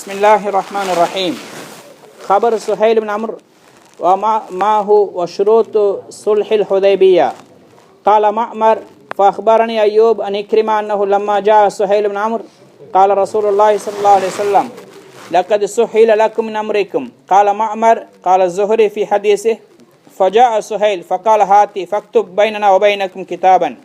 بسم الله الرحمن الرحيم. خبر سهيل بن عمرو وما هو وشروط صلح الحديبية. قال معمر فأخبرني أيوب أن إكرمة أنه لما جاء سهيل بن عمرو قال رسول الله صلى الله عليه وسلم لقد سهل لكم من أمركم. قال معمر قال الزهري في حديثه فجاء سهيل فقال هاتي فاكتب بيننا وبينكم كتابا.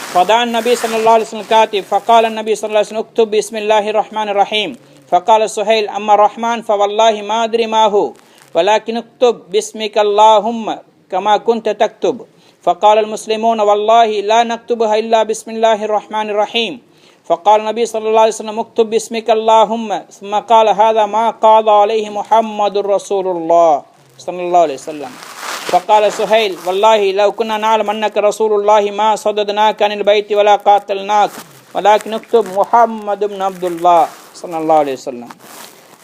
فدعا النبي صلى الله عليه وسلم كاتب فقال النبي صلى الله عليه وسلم اكتب بسم الله الرحمن الرحيم. فقال سهيل أما الرحمن فوالله ما أدري ما هو ولكن اكتب باسمك اللهم كما كنت تكتب. فقال المسلمون والله لا نكتبها إلا بسم الله الرحمن الرحيم. فقال النبي صلى الله عليه وسلم اكتب باسمك اللهم ثم قال هذا ما قاضى عليه محمد رسول الله صلى الله عليه وسلم. فقال سهيل والله لو كنا نعلم أنك رسول الله ما صددناك عن البيت ولا قاتلناك ولكن اكتب محمد بن عبد الله صلى الله عليه وسلم.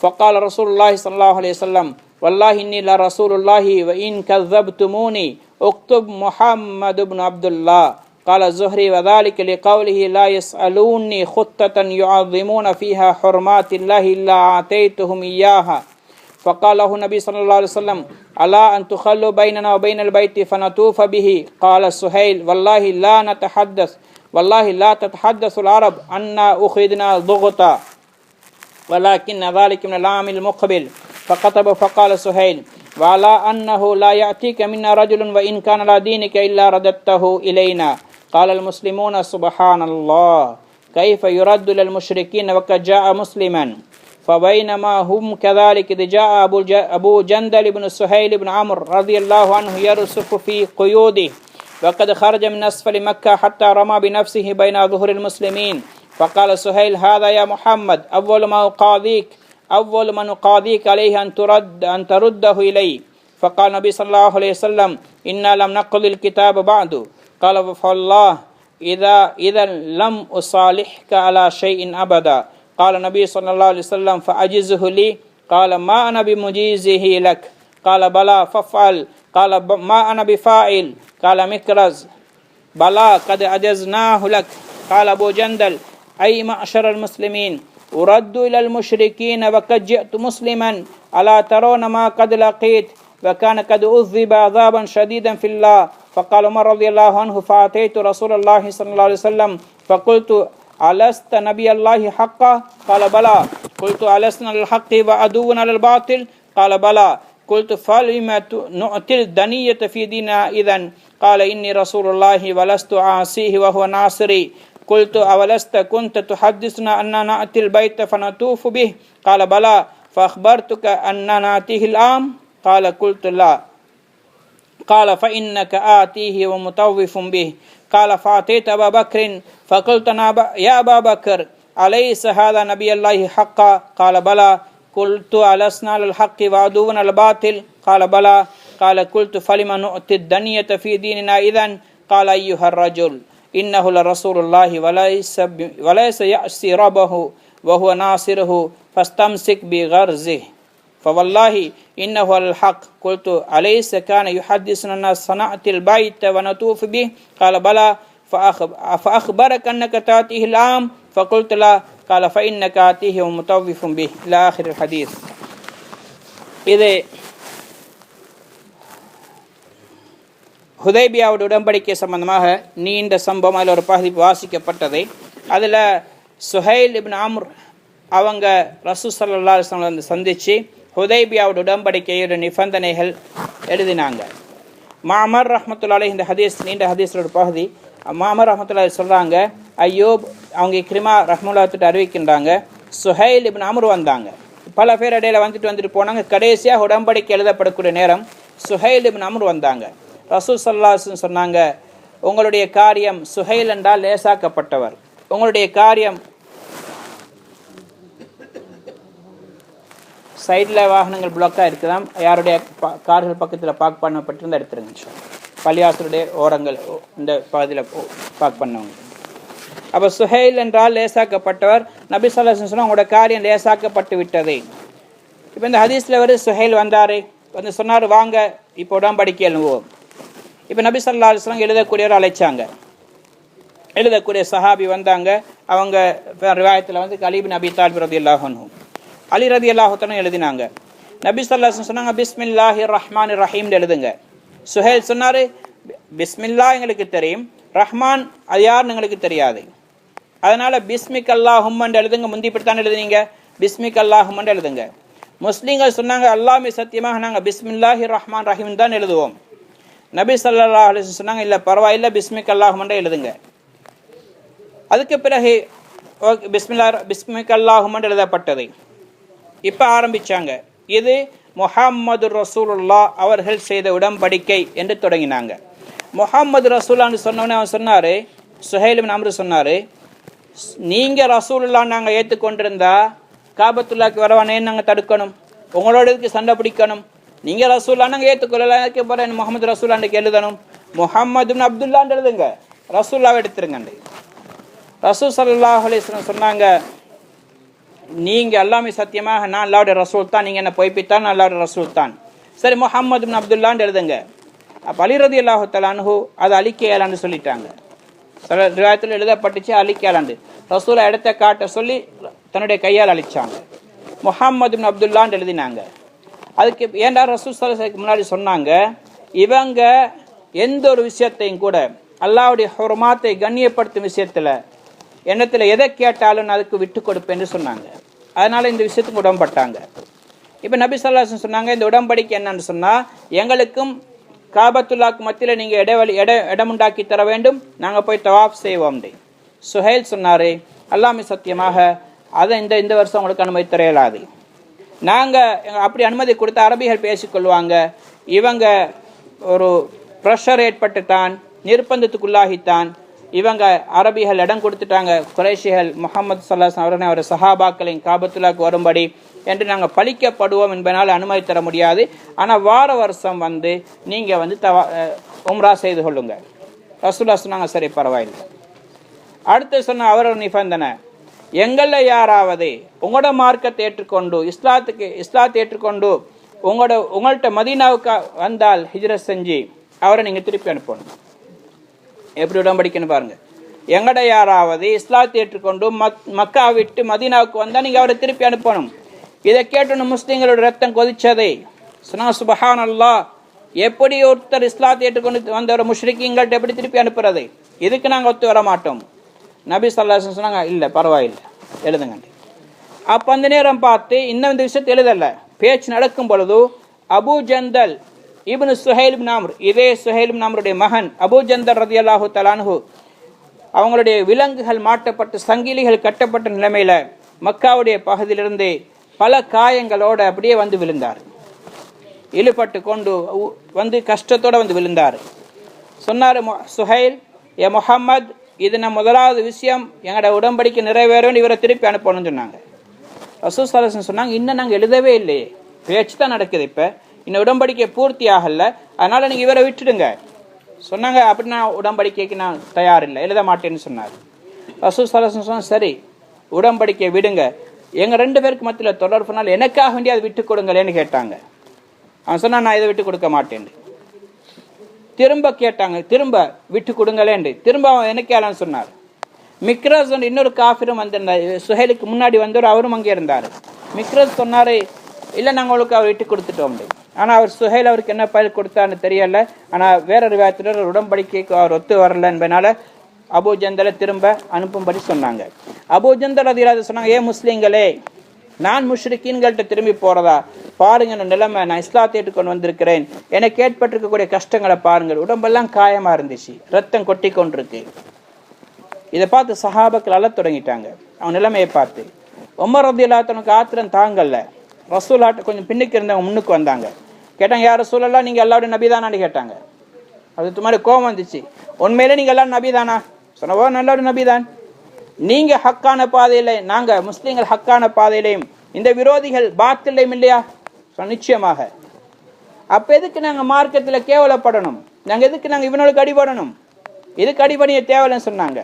فقال رسول الله صلى الله عليه وسلم والله إني لرسول الله وإن كذبتموني اكتب محمد بن عبد الله. قال الزهري وذلك لقوله لا يسألوني خطة يعظمون فيها حرمات الله إلا أعطيتهم إياها. فقال له النبي صلى الله عليه وسلم ألا أن تخلوا بيننا وبين البيت فنطوف به. قال سهيل والله لا تتحدث العرب أنا أخذنا ضغطا ولكن ذلك من العام المقبل. فكتب فقال سهيل وعلى أنه لا يأتيك منا رجل وإن كان لا دينك إلا رددته إلينا. قال المسلمون سبحان الله كيف يرد للمشركين وقد جاء مسلما. فبينما هم كذلك إذ جاء أبو جندل بن سهيل بن عمرو رضي الله عنه يرسف في قيوده وقد خرج من أسفل مكة حتى رمى بنفسه بين ظهور المسلمين. فقال سهيل هذا يا محمد أول ما نقاضيك عليه أن ترده إلي. فقال النبي صلى الله عليه وسلم إنا لم نقضي الكتاب بعد. قال فالله إذا لم أصالحك على شيء أبدا. قال النبي صلى الله عليه وسلم فأجزه لي. قال ما أنا بمجيزه لك. قال بلى فافعل. قال ما أنا بفاعل. قال مكرز بلى قد أجزناه لك. قال أبو جندل أي معشر المسلمين أرد إلى المشركين وقد جئت مسلما ألا ترون ما قد لقيت وكان قد أذب عذابا شديدا في الله. فقال عمر رضي الله عنه فأتيت رسول الله صلى الله عليه وسلم فقلت ألست نبي الله حقا؟ قال بلى. قلت ألسنا للحق وعدونا للباطل؟ قال بلى. قلت فلما نؤتي الدنية في ديننا إذن؟ قال إني رسول الله ولست عاصيه وهو ناصري. قلت أولست كنت تحدثنا أننا نأتي البيت فنطوف به؟ قال بلى. فأخبرتك أننا نأتيه الآن؟ قال قلت لا. قال فإنك آتيه ومطوف به. قال فأتيت أبا بكر فقلت يا أبا بكر أليس هذا نبي الله حقا؟ قال بلى. قلت ألسنا للحق وعدونا الباطل؟ قال بلى. قال قلت فلما نؤتي الدنية في ديننا إذن؟ قال أيها الرجل إنه لرسول الله وليس يأسي ربه وهو ناصره فاستمسك بغرزه فوالله إنه الحق. قلت أليس كان يحدثنا الناس صنعت البيت ونطوف به؟ قال بلى. فأخبرك أنك تأتيه الآن؟ فقلت لا. قال فإنك آتيه ومطوف به إلى آخر الحديث. இது ஹுதைபியாவோட உடன்படிக்கை சம்பந்தமாக நீண்ட சம்பவம் அதில் ஒரு பகுதி வாசிக்கப்பட்டது. அதில் சுஹைல் இப்னு அம்ர் அவங்க ரசூல் ஸல்லல்லாஹு அலைஹி வஸல்லம் வந்து சந்தித்து ஹுதைபியாவோட உடன்படிக்கையோட நிபந்தனைகள் எழுதினாங்க. மாமர் ரஹ்மத்துல்லாஹி அலைஹி இந்த ஹதீஸ் நீண்ட ஹதீஸோட ஒரு பகுதி. மாமர் ரஹ்மத்துல்லாஹி சொல்கிறாங்க அய்யூப் அவங்க இக்ரிமா ரஹ்மத்துல்லாஹி அறிவிக்கின்றாங்க சுஹைல் இப்னு அம்ர் வந்தாங்க. பல பேர் இடையில வந்துட்டு போனாங்க. கடைசியாக உடன்படிக்கை எழுதப்படக்கூடிய நேரம் சுஹைல் இப்னு அம்ர் வந்தாங்க. ரசூல் ஸல்லல்லாஹு அலைஹி வஸல்லம் சொன்னாங்க உங்களுடைய காரியம் சுஹைல் என்றால் லேசாக்கப்பட்டவர். உங்களுடைய காரியம் சைடில் வாகனங்கள் பிளாக்காக இருக்குதாம். யாருடைய கார்கள் பக்கத்தில் பார்க் பண்ணப்பட்டிருந்தால் எடுத்துருங்க. பள்ளியாசருடைய ஓரங்கள் இந்த பகுதியில் பார்க் பண்ணவங்க. அப்போ சுஹைல் என்றால் லேசாக்கப்பட்டவர். நபி ஸல்லல்லாஹு அலைஹி வஸல்லம் உங்களோட காரியம் லேசாக்கப்பட்டு விட்டது. இப்போ இந்த ஹதீஸில் சுஹைல் வந்தார் வந்து சொன்னார் வாங்க இப்போ உடன்படிக்கை எழுதுவோம். இப்போ நபி ஸல்லல்லாஹு அலைஹி வஸல்லம் எழுதக்கூடியவர் அழைச்சாங்க. எழுதக்கூடிய சஹாபி வந்தாங்க. அவங்க ரிவாயத்தில் வந்து அலி பின் அபி தாலிப் ரலியல்லாஹு அன்ஹு, அலி ரலியல்லாஹு தஆலா எழுதினாங்க. நபி ஸல்லல்லாஹு அலைஹி வஸல்லம் சொன்னாங்க பிஸ்மில்லாஹிர் ரஹ்மானிர் ரஹீம் எழுதுங்க. சுஹைல் சொன்னாரு பிஸ்மில்லா எங்களுக்கு தெரியும், ரஹ்மான் அது யாருன்னு எங்களுக்கு தெரியாது, அதனால பிஸ்மிக் அல்லாஹும்மன் எழுதுங்க. முந்தி இப்படித்தான் எழுதுனீங்க, பிஸ்மிக் அல்லாஹும்மன் எழுதுங்க. முஸ்லீம்கள் சொன்னாங்க அல்லாஹ்மே சத்தியமாக நாங்கள் பிஸ்மில்லாஹிர் ரஹ்மான் ரஹீம் தான் எழுதுவோம். நபி ஸல்லல்லாஹு அலைஹி வஸல்லம் சொன்னாங்க இல்லை பரவாயில்லை, பிஸ்மிக் அல்லாஹும்மன் எழுதுங்க. அதுக்கு பிறகு பிஸ்மிக் அல்லாஹும்மன் எழுதப்பட்டது. இப்போ ஆரம்பிச்சாங்க, இது முஹம்மது ரசூலுல்லாஹ் அவர்கள் செய்த உடன்படிக்கை என்று தொடங்கினாங்க. முஹம்மது ரசூல்லான்னு சொன்னோன்னே அவன் சொன்னார், சுஹைல் பின் அம்ர் சொன்னார், நீங்கள் ரசூலுல்லாஹ் நாங்கள் ஏற்றுக்கொண்டிருந்தா காபத்துல்லாக்கு வரவானே நாங்கள் தடுக்கணும், உங்களோட இதுக்கு சண்டை பிடிக்கணும். நீங்கள் ரசூல்லா நாங்கள் ஏற்றுக்கொள்ளலாம், எனக்கு போகிறேன் முகமது ரசூல்லாண்டுக்கு எழுதணும். முஹம்மது பின் அப்துல்லான்னு எழுதுங்க, ரசூல்லாவை எடுத்துருங்க. ரசூல் ஸல்லல்லாஹு அலைஹி வஸல்லம் சொன்னாங்க, நீங்கள் எல்லாமே சத்தியமாக நான் அல்லாஹ்வுடைய ரசூல் தான், நீங்கள் என்ன பொய்ப்பித்தான் நான் அல்லாஹ்வுடைய ரசூல் தான். சரி முஹம்மது பின் அப்துல்லான்னு எழுதுங்க. அப்போ அலி ரலியல்லாஹு தஆலா அன்ஹு அது அலிக்கேலான்னு சொல்லிட்டாங்க. சில ரிவாயத்தில் எழுதப்பட்டுச்சு அலிக்கேலாண்டு. ரசூலை இடத்த காட்ட சொல்லி தன்னுடைய கையால் அழிச்சாங்க. முஹம்மது பின் அப்துல்லான்னு எழுதினாங்க. அதுக்கு ஏண்டா ரசூல் ஸல்லல்லாஹு அலைஹி வஸல்லம் முன்னாடி சொன்னாங்க, இவங்க எந்த ஒரு விஷயத்தையும் கூட அல்லாஹ்வுடைய ஹுர்மாத்தை கண்ணியப்படுத்தும் விஷயத்தில் எண்ணத்தில் எதை கேட்டாலும் அதுக்கு விட்டு கொடுப்பேன்னு சொன்னாங்க. அதனால் இந்த விஷயத்துக்கு உடன்பட்டாங்க. இப்போ நபி ஸல்லல்லாஹு அலைஹி வஸல்லம் சொன்னாங்க, இந்த உடன்படிக்கை என்னன்னு சொன்னால், எங்களுக்கும் காபத்துல்லாக்கு மத்தியில் நீங்கள் இடம் உண்டாக்கி தர வேண்டும், நாங்கள் போய் தவாஃப் செய்வோம். சுஹைல் சொன்னார், அல்லாஹ்மே சத்தியமாக அதை இந்த வருஷம் உங்களுக்கு அனுமதி தர இயலாது. நாங்கள் அப்படி அனுமதி கொடுத்த அரபிகள் பேசிக்கொள்வாங்க, இவங்க ஒரு ப்ரெஷர் ஏற்பட்டுத்தான், நிர்பந்தத்துக்குள்ளாகித்தான் இவங்க அரபிகள் இடம் கொடுத்துட்டாங்க, குறைஷிகள் முஹம்மது ஸல்லல்லாஹு அலைஹி வஸல்லம் அவருடைய சஹாபாக்களின் காபத்துல்லாக்கு வரும்படி என்று நாங்கள் பழிக்கப்படுவோம் என்பதனால் அனுமதி தர முடியாது. ஆனால் வார வருஷம் வந்து நீங்கள் வந்து உம்ரா செய்து கொள்ளுங்க. ரசூலுல்லாஹ் சொன்னாங்க, சரி பரவாயில்லை. அடுத்து சொன்ன அவரோட நிபந்தனை, எங்களில் யாராவது உங்களோட மார்க்கத்தை ஏற்றுக்கொண்டு இஸ்லாத்தை ஏற்றுக்கொண்டு உங்கள்கிட்ட மதீனாவுக்கு வந்தால் ஹிஜ்ரத் செஞ்சு அவரை நீங்கள் திருப்பி அனுப்பணும். எப்படி உடன்படிக்கைன்னு பாருங்க, எங்கட யாராவது இஸ்லாத்தை ஏற்றுக்கொண்டு மக்கா விட்டு மதீனாவுக்கு வந்தால் நீங்கள் அவரை திருப்பி அனுப்பணும். இதை கேட்டணும் முஸ்லீம்களோட ரத்தம் கொதிச்சதை சொன்னா, சுபஹானல்லாஹ், எப்படி ஒருத்தர் இஸ்லாத்தை ஏற்றுக்கொண்டு வந்தவரை முஷ்ரிக்கீங்கள்ட்ட எப்படி திருப்பி அனுப்புறது, இதுக்கு நாங்கள் ஒத்து வர மாட்டோம். நபி ஸல்லல்லாஹு அலைஹி வஸல்லம் சொன்னாங்க, இல்லை பரவாயில்லை எழுதுங்க. அப்போ அந்த நேரம் பார்த்து இன்னும் இந்த விஷயத்தை எழுதலை, பேச்சு நடக்கும் பொழுது அபூ ஜந்தல் இப்னு சுஹைல் பின் அம்ர், இதே சுஹைல் பின் அம்ருடைய மகன் அபூ ஜந்தல் ரலியல்லாஹு தஆலா அன்ஹு, அவங்களுடைய விலங்குகள் மாட்டப்பட்டு சங்கிலிகள் கட்டப்பட்ட நிலைமையில் மக்காவுடைய பகுதியிலிருந்து பல காயங்களோடு அப்படியே வந்து விழுந்தார். இழுபட்டு கொண்டு வந்து கஷ்டத்தோடு வந்து விழுந்தார். சொன்னார் சுஹைல், ஏ முஹம்மத், இது நம்ம முதலாவது விஷயம், எங்களோட உடன்படிக்கை நிறைவேறும், இவரை திருப்பி அனுப்பணும்னு சொன்னாங்க. ரசூல் ஸல்லல்லாஹு அலைஹி வஸல்லம் சொன்னாங்க, இன்னும் நாங்கள் எழுதவே இல்லையே, பேச்சு தான் நடக்குது, இப்போ இன்னும் உடன்படிக்கை பூர்த்தி ஆகல, அதனால் நீங்கள் இவரை விட்டுடுங்க சொன்னாங்க. அப்படி நான் உடன்படிக்கைக்கு நான் தயாரில்லை, எழுத மாட்டேன்னு சொன்னார். ரசூல் ஸல்லல்லாஹு அலைஹி வஸல்லம் சொன்னாங்க, சரி உடன்படிக்கை விடுங்க, எங்கள் 2 பேருக்கு மத்தியில் தொடர்புனால் எனக்காக வேண்டிய அதை விட்டு கொடுங்களேன்னு கேட்டாங்க. அவன் சொன்னான், நான் இதை விட்டு கொடுக்க மாட்டேன். திரும்ப கேட்டாங்க, திரும்ப விட்டு கொடுங்களேன், திரும்ப அவன் எனக்கேலான்னு சொன்னார். மிக்ரஸ் இன்னொரு காஃபிரும் வந்திருந்தார், சுஹைலுக்கு முன்னாடி வந்தவர், அவரும் அங்கே இருந்தார். மிக்ரஸ் சொன்னார், இல்லை நாங்கள் உங்களுக்கு அவர் விட்டு கொடுத்துட்டோம். ஆனால் அவர் சுஹைல் அவருக்கு என்ன பதில் கொடுத்தான்னு தெரியல. ஆனால் வேற விவாதத்தில் உடன்படிக்கைக்கு அவர் ஒத்து வரல என்பதனால அபூ ஜந்தலை திரும்ப அனுப்பும்படி சொன்னாங்க. அபூ ஜந்தல் ரலியல்லாஹு சொன்னாங்க, ஏன் முஸ்லீம்களே, நான் முஷ்ரிக்கீன்கள்ட்ட திரும்பி போகிறதா பாருங்க, நிலைமை நான் இஸ்லாத்தை ஏற்றுக்கொண்டு வந்திருக்கிறேன், எனக்கு ஏற்பட்டிருக்கக்கூடிய கஷ்டங்களை பாருங்கள், உடம்பெல்லாம் காயமாக இருந்துச்சு, ரத்தம் கொட்டி கொண்டிருக்கு. இதை பார்த்து சஹாபாக்கள் அழத் தொடங்கிட்டாங்க. அவன் நிலைமையை பார்த்து உமர் ரலியல்லாஹு தனக்கு ஆத்திரம் தாங்கல்ல. ரசூலாட்ட கொஞ்சம் பின்னுக்கு இருந்தவங்க முன்னுக்கு வந்தாங்க. கேட்டாங்க, யார் ரசூலல்லாஹ், நீங்கள் எல்லாருடைய நபி தானான்னு கேட்டாங்க. அது மாதிரி கோபம் வந்துச்சு, உண்மையிலே நீங்கள் எல்லாரும் நபி தானா? சொன்னவோ நல்ல நபி தான், நீங்கள் ஹக்கான பாதையில, நாங்கள் முஸ்லீம்கள் ஹக்கான பாதையிலையும், இந்த விரோதிகள் பாத்திலையும் இல்லையா? நிச்சயமாக. அப்போ எதுக்கு நாங்கள் மார்க்கத்தில் கேவலப்படணும், நாங்கள் எதுக்கு நாங்கள் இவனுக்கு அடிபடணும், இதுக்கு அடிபணிய தேவையில்லைன்னு சொன்னாங்க.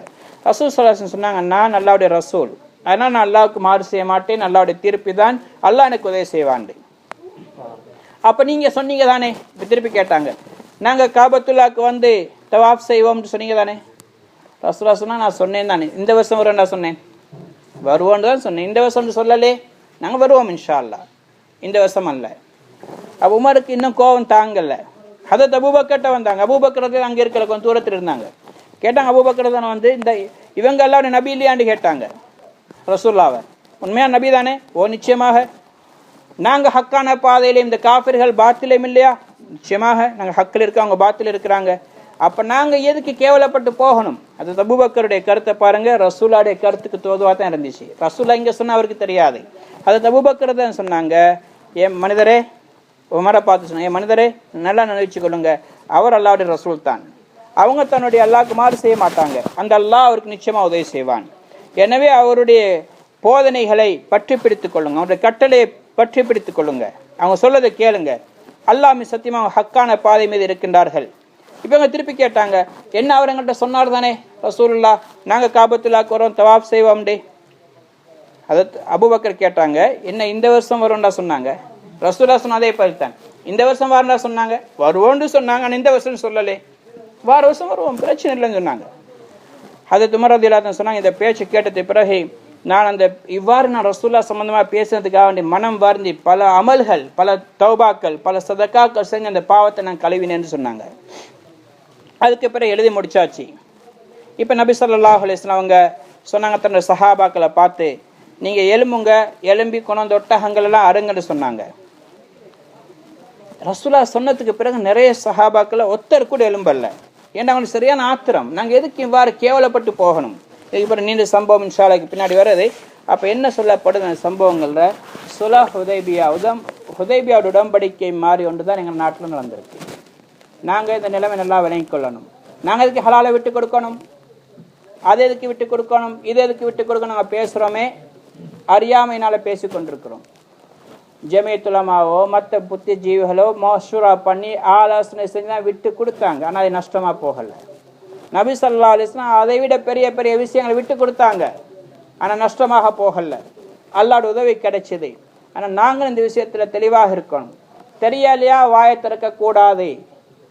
ரசூல் ஸல்லல்லாஹு அலைஹி வஸல்லம் சொன்னாங்க, நான் அல்லாஹ்வுடைய ரசூல், அதனால் நான் அல்லாஹ்வுக்கு மாறு செய்ய மாட்டேன், அல்லாஹ்வுடைய தீர்ப்பு தான், அல்லாஹ் எனக்கு உதவி செய்வான். அப்போ நீங்கள் சொன்னீங்க தானே, இப்போ திருப்பி கேட்டாங்க, நாங்கள் காபத்துல்லாக்கு வந்து தவாஃப் செய்வோம்னு சொன்னீங்க தானே, ரசூலா சொன்னால் நான் சொன்னேன் தானே, இந்த வருஷம் வருவேன்டா சொன்னேன், வருவோன்னு தான் சொன்னேன். இந்த வருஷம் சொல்லலே, நாங்கள் வருவோம் இன்ஷா அல்லாஹ், இந்த வருஷம் அல்ல. அப்போ உமருக்கு இன்னும் கோபம் தாங்கல. ஹதரத் அபூபக்கர்ட்ட வந்தாங்க. அபூபக்கர் அங்கே இருக்கிற கொஞ்சம் தூரத்தில் இருந்தாங்க. கேட்டாங்க, அபூபக்கர் தானே வந்து இந்த இவங்க எல்லாம் நபி இல்லையாண்டு கேட்டாங்க ரசூல்லாவை. உண்மையான நபி தானே? ஓ நிச்சயமாக. நாங்கள் ஹக்கான பாதையிலையும் இந்த காஃபிர்கள் பாத்திலையும் இல்லையா? நிச்சயமாக நாங்கள் ஹக்கில் இருக்க, அவங்க பாத்தில் இருக்கிறாங்க. அப்போ நாங்கள் எதுக்கு கேவலப்பட்டு போகணும்? அது அபூபக்கருடைய கருத்தை பாருங்க, ரசூலாவுடைய கருத்துக்கு தோதுவாக தான் இருந்துச்சு. ரசூலா இங்கே சொன்னால் அவருக்கு தெரியாது. அது அபூபக்கர் தான் சொன்னாங்க, என் மனிதரே, உமரை பார்த்து சொன்னாங்க, என் மனிதரே நல்லா நினைச்சு கொள்ளுங்க, அவர் அல்லாவுடைய ரசூல் தான். அவங்க தன்னுடைய அல்லாஹ்க்கு மாறு செய்ய மாட்டாங்க. அந்த அல்லாஹ் அவருக்கு நிச்சயமாக உதவி செய்வான். எனவே அவருடைய போதனைகளை பற்றி பிடித்துக் கொள்ளுங்க, அவருடைய கட்டளையை பற்றி பிடித்துக் கொள்ளுங்க, அவங்க சொல்லதை கேளுங்க. அல்லாஹ் சத்தியமாக ஹக்கான பாதை மீது இருக்கின்றார்கள். இப்போ அவங்க திருப்பி கேட்டாங்க, என்ன அவர் எங்கள்கிட்ட சொன்னார் தானே ரசூலுல்லாஹ், நாங்கள் காபத்துல்லாஹ்க்கு வரோம், தவாப் செய்வோம்டே. அதை அபூபக்கர் கேட்டாங்க, என்ன இந்த வருஷம் வரும்டா சொன்னாங்க? ரசூலா சொன்னதே பதித்தான், இந்த வருஷம் வரண்டா சொன்னாங்க, வருவோன்னு சொன்னாங்க, ஆனால் இந்த வருஷம் சொல்லலே, வார வருஷம் வருவோம், பிரச்சனை இல்லைன்னு சொன்னாங்க. ஹதரத் உமர் ரலியல்லாஹு அன்ஹு சொன்னாங்க, இந்த பேச்சு கேட்டது பிறகு நான் இவ்வாறு நான் ரசூலுல்லாஹ் சம்பந்தமாக பேசுறதுக்காக வேண்டி மனம் வருந்தி பல அமல்கள், பல தௌபாக்கள், பல சதக்காக்கள் செஞ்சு அந்த பாவத்தை நான் கழுவினேன்னு சொன்னாங்க. அதுக்கு பிறகு எழுதி முடிச்சாச்சு. இப்போ நபி ஸல்லல்லாஹு அலைஹி வஸல்லம் அவங்க சொன்னாங்க தன்னுடைய சஹாபாக்களை பார்த்து, நீங்கள் எலும்புங்க, எலும்பி கொண்டு ஒட்டகங்கள் எல்லாம் அருங்கன்னு சொன்னாங்க. ரசூலா சொன்னதுக்கு பிறகு நிறைய சஹாபாக்களை ஒத்தர் கூட எலும்பல்ல. ஏன்னா அவங்களுக்கு சரியான ஆத்திரம், நாங்கள் எதுக்கு இவ்வாறு கேவலப்பட்டு போகணும்? இப்போ நீண்ட சம்பவம் இன்ஷால்லாஹ் பின்னாடி வருது. அப்போ என்ன சொல்லப்படுது அந்த சம்பவங்களில்? சுலஹ் ஹுதைபியாவோட உடன்படிக்கை மாறி ஒன்று தான் எங்கள் நாட்டில் நடந்திருக்கு. நாங்கள் இந்த நிலைமை நல்லா விளங்கிக் கொள்ளணும். நாங்கள் எதுக்கு ஹலாலை விட்டு கொடுக்கணும், அதை எதுக்கு விட்டு கொடுக்கணும், இதை எதுக்கு விட்டு கொடுக்கணும்? நாங்கள் பேசுகிறோமே, அறியாமையினால் பேசி கொண்டிருக்கிறோம். ஜமியத்துல் உலமாவோ மற்ற புத்திஜீவிகளோ மஷூரா பண்ணி ஆலோசனை செஞ்சு தான் விட்டு கொடுத்தாங்க, ஆனால் அது நஷ்டமாக போகலை. நபி ஸல்லல்லாஹு அலைஹி வஸல்லம் அதை விட பெரிய பெரிய விஷயங்களை விட்டு கொடுத்தாங்க, ஆனால் நஷ்டமாக போகலை, அல்லாஹ்வோட உதவி கிடைச்சிது. ஆனால் நாங்கள் இந்த விஷயத்தில் தெளிவாக இருக்கணும். தெரியலையா வாயை திறக்கக்கூடாது,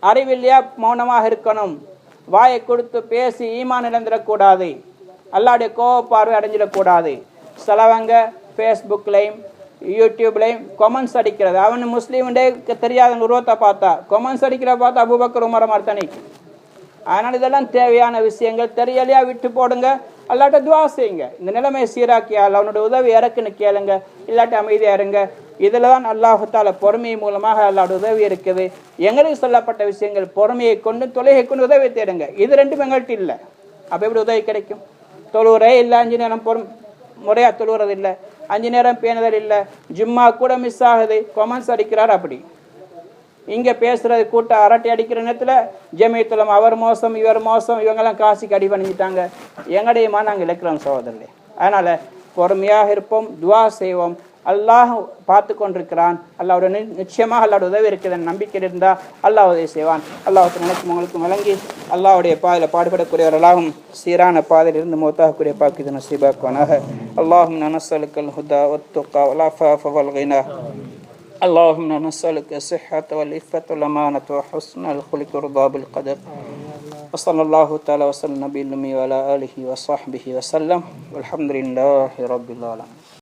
அறிவில்லையா மௌனமாக இருக்கணும், வாயை கொடுத்து பேசி ஈமான் இழந்துடக்கூடாது, அல்லாஹ்வுடைய கோபப்பார்வை அடைஞ்சிடக்கூடாது. சிலவங்க ஃபேஸ்புக்லையும் யூடியூப்லையும் கொமெண்ட்ஸ் அடிக்கிறது, அவனு முஸ்லீமுண்டே தெரியாத உருவத்தை பார்த்தா கொமெண்ட்ஸ் அடிக்கிற பார்த்தா அபூபக்கர் உமர் மாதிரி தானே. அதனால் இதெல்லாம் தேவையான விஷயங்கள். தெரியலையா விட்டு போடுங்க, அல்லாட்ட துவா செய்யுங்க, இந்த நிலைமையை சீராக்கியா அவனோட உதவி இறக்குன்னு கேளுங்க, இல்லாட்டி அமைதியாக இருங்க. இதில் தான் அல்லாஹ் தஆலா பொறுமை மூலமாக அல்லாஹ்வோட உதவி இருக்குது. எங்களுக்கு சொல்லப்பட்ட விஷயங்கள் பொறுமையை கொண்டு தொழுகை கொண்டு உதவி தேடுங்க. இது ரெண்டும் எங்கள்கிட்ட இல்லை, அப்போ எப்படி உதவி கிடைக்கும்? தொழுவுறே இல்லை, 5 நேரம் முறையாக தொழுவுறது இல்லை, 5 நேரம் பேணுதல் இல்லை, ஜும்மா கூட மிஸ் ஆகுது, கொமெண்ட்ஸ் அடிக்கிறார். அப்படி இங்கே பேசுகிறது கூட்ட அரட்டை அடிக்கிற நேரத்தில் ஜமியத்துல் உலமா அவர் மோசம் இவர் மோசம், இவங்கெல்லாம் காசிக்கு அடி பண்ணிட்டாங்க. எங்கடையுமா நாங்கள் இழக்கிறோம் சகோதரர்களே. அதனால் பொறுமையாக இருப்போம், துவா செய்வோம். அல்லாஹ் பார்த்து கொண்டிருக்கிறான், அல்லாஹ்வோட நிச்சயமாக அல்லாஹ்வோட உதவி இருக்குதுன்னு நம்பிக்கை இருந்தால் அல்லாஹ் உதவி செய்வான். அல்லாஹ் நினைக்கும் உங்களுக்கு வழங்கி அல்லாஹ்வுடைய பாதையில் பாடுபடக்கூடியவர்களாகவும் சீரான பாதையில் இருந்து மௌத்தாகக்கூடிய பாக்கியத்தை நசீபாக்குவானாக. அல்லாஹும் நஸ்அலுக்கல் ஹுதா வத்துகா வல் அஃபாஃப வல் கினா. اللهم نسألك الصحة والعفة والأمانة وحسن الخلق والرضا بالقدر. وصلى الله تعالى وسلم نبي الأمي وعلى آله وصحبه وسلم والحمد لله رب العالمين.